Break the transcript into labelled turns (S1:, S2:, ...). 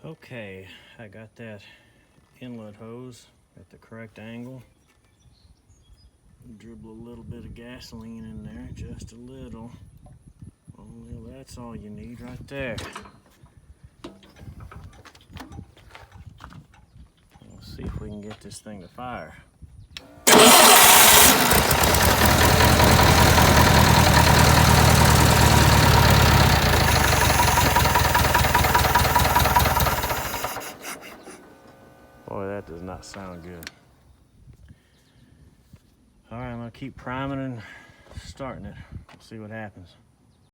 S1: Okay, I got that inlet hose at the correct angle. Dribble a little bit of gasoline in there, just a little. Only that's all you need right there. We'll see if we can get this thing to fire. Boy, that does not sound good. All right, I'm gonna keep priming and starting it. We'll see what happens.